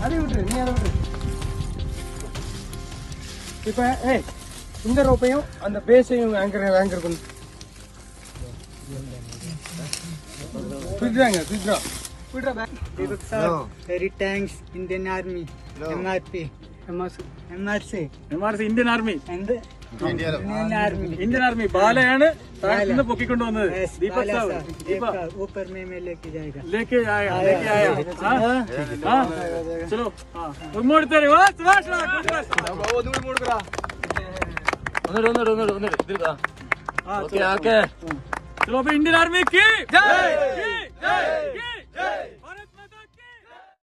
அதை விட்டுரு, நீ அதை விட்டுரு. இப்ப இந்த ரோப்பையும் அந்த பேஸையும் ஆங்கர் பண்ணு. விட்டுறாங்க, விட்டுறா. Very thanks Indian Army, MRP, MRC, Indian Army. And Indian Army. ബാലയാണ് താഴത്തുനിന്ന് പൊക്കിക്കൊണ്ട് വന്നത്. ദീപക് സാർ ऊपर में लेके जाएगा. लेके आया. हाँ चलो. ഒന്നുകൂടി തരും. चलो इंडियन आर्मी की जय.